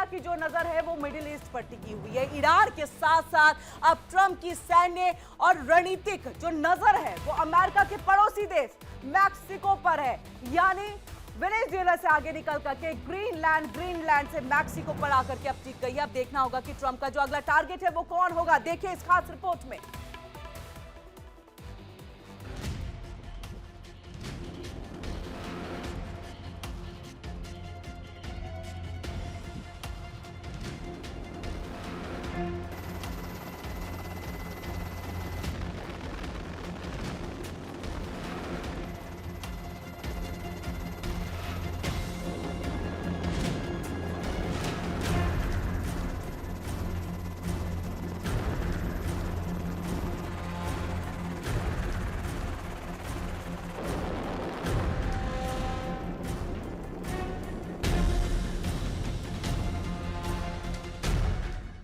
दुनिया की जो नजर है वो मिडिल ईस्ट पर टिकी हुई है। ईरान के साथ साथ अब ट्रंप की सैन्य और रणनीतिक जो नजर है वो अमेरिका के पड़ोसी देश मैक्सिको पर है। यानी वेनेजुएला से आगे निकल करके ग्रीनलैंड से मैक्सिको पर आकर के अब टिक गई। अब देखना होगा कि ट्रंप का जो अगला टारगेट है वो कौन होगा। देखिए इस खास रिपोर्ट में।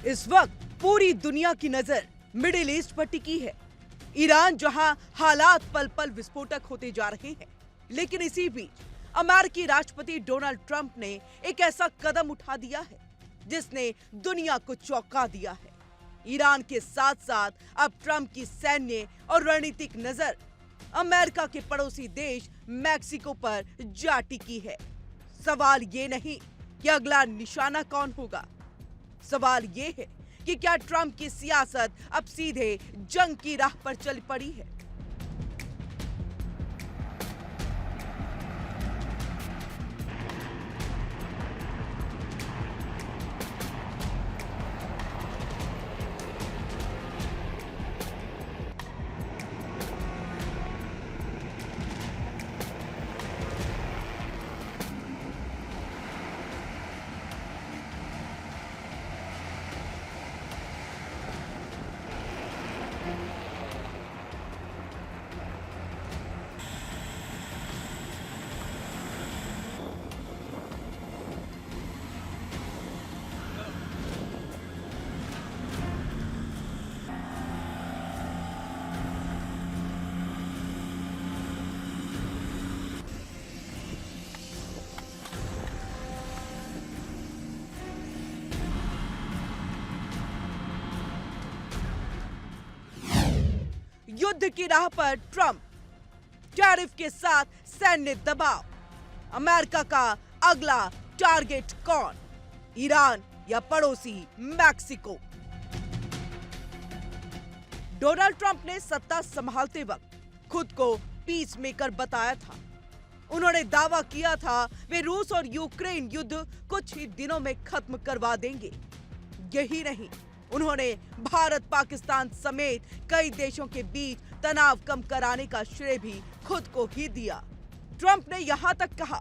इस वक्त पूरी दुनिया की नजर मिडिल ईस्ट पर टिकी है। ईरान जहां हालात पल पल विस्फोटक होते जा रहे हैं, लेकिन इसी बीच अमेरिकी राष्ट्रपति डोनाल्ड ट्रंप ने एक ऐसा कदम उठा दिया है जिसने दुनिया को चौंका दिया है। ईरान के साथ साथ अब ट्रंप की सैन्य और रणनीतिक नजर अमेरिका के पड़ोसी देश मैक्सिको पर जा टिकी है। सवाल ये नहीं कि अगला निशाना कौन होगा, सवाल ये है कि क्या ट्रंप की सियासत अब सीधे जंग की राह पर चल पड़ी है। युद्ध की राह पर ट्रंप, टैरिफ के साथ सैन्य दबाव। अमेरिका का अगला टारगेट कौन, ईरान या पड़ोसी मैक्सिको? डोनाल्ड ट्रंप ने सत्ता संभालते वक्त खुद को पीस मेकर बताया था। उन्होंने दावा किया था वे रूस और यूक्रेन युद्ध कुछ ही दिनों में खत्म करवा देंगे। यही नहीं, उन्होंने भारत पाकिस्तान समेत कई देशों के बीच तनाव कम कराने का श्रेय भी खुद को ही दिया। ट्रंप ने यहां तक कहा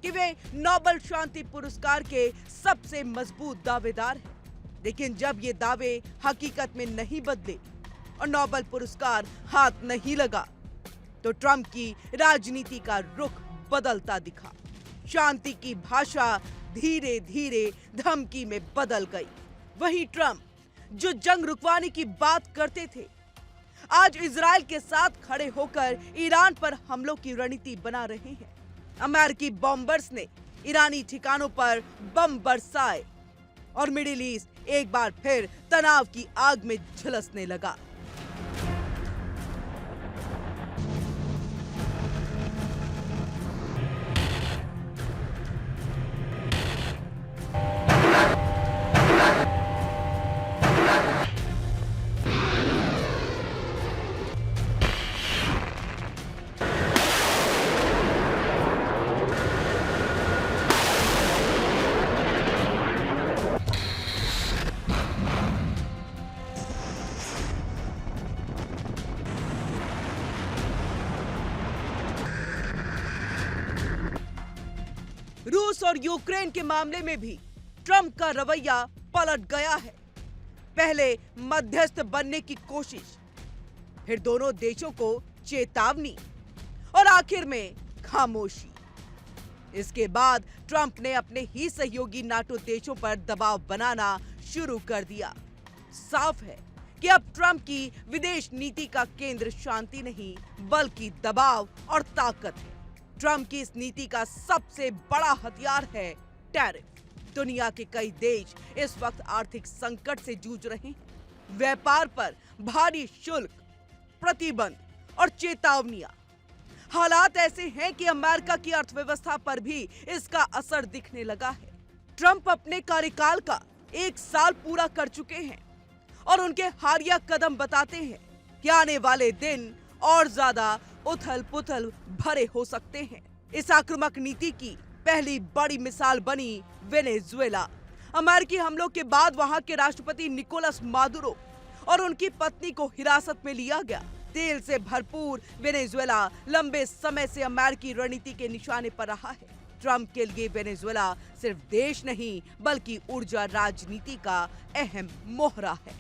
कि वे नोबेल शांति पुरस्कार के सबसे मजबूत दावेदार हैं। लेकिन जब ये दावे हकीकत में नहीं बदले और नोबेल पुरस्कार हाथ नहीं लगा, तो ट्रंप की राजनीति का रुख बदलता दिखा। शांति की भाषा धीरे धीरे धमकी में बदल गई। वहीं ट्रंप जो जंग रुकवाने की बात करते थे, आज इजराइल के साथ खड़े होकर ईरान पर हमलों की रणनीति बना रहे हैं। अमेरिकी बॉम्बर्स ने ईरानी ठिकानों पर बम बरसाए और मिडिल ईस्ट एक बार फिर तनाव की आग में झुलसने लगा। रूस और यूक्रेन के मामले में भी ट्रंप का रवैया पलट गया है। पहले मध्यस्थ बनने की कोशिश, फिर दोनों देशों को चेतावनी और आखिर में खामोशी। इसके बाद ट्रंप ने अपने ही सहयोगी नाटो देशों पर दबाव बनाना शुरू कर दिया। साफ है कि अब ट्रंप की विदेश नीति का केंद्र शांति नहीं बल्कि दबाव और ताकत है। ट्रंप की इस नीति का सबसे बड़ा हथियार है टैरिफ। दुनिया के कई देश इस वक्त आर्थिक संकट से जूझ रहे हैं। व्यापार पर भारी शुल्क, प्रतिबंध और चेतावनियां। हालात ऐसे हैं कि अमेरिका की अर्थव्यवस्था पर भी इसका असर दिखने लगा है। ट्रंप अपने कार्यकाल का 1 साल पूरा कर चुके हैं और उनके हालिया कदम बताते हैं कि आने वाले दिन और ज्यादा उथल पुथल भरे हो सकते हैं। इस आक्रामक नीति की पहली बड़ी मिसाल बनी वेनेजुएला। अमेरिकी हमलों के बाद वहां के राष्ट्रपति निकोलस मादुरो और उनकी पत्नी को हिरासत में लिया गया। तेल से भरपूर वेनेजुएला लंबे समय से अमेरिकी रणनीति के निशाने पर रहा है। ट्रंप के लिए वेनेजुएला सिर्फ देश नहीं बल्कि ऊर्जा राजनीति का अहम मोहरा है।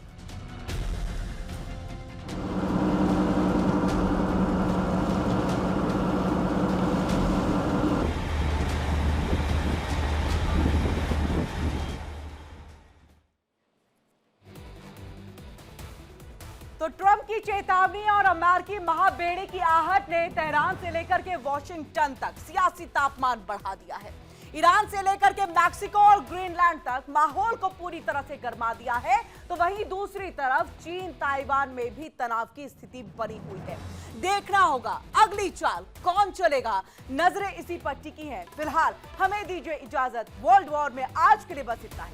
तो ट्रंप की चेतावनी और अमेरिकी महाबेड़े की आहट ने तेहरान से लेकर के वॉशिंगटन तक सियासी तापमान बढ़ा दिया है। ईरान से लेकर के मैक्सिको और ग्रीनलैंड तक माहौल को पूरी तरह से गर्मा दिया है। तो वहीं दूसरी तरफ चीन ताइवान में भी तनाव की स्थिति बनी हुई है। देखना होगा अगली चाल कौन चलेगा। नजरें इसी पर टिकी हैं। फिलहाल हमें दीजिए इजाजत। वर्ल्ड वॉर में आज के लिए बस इतना ही।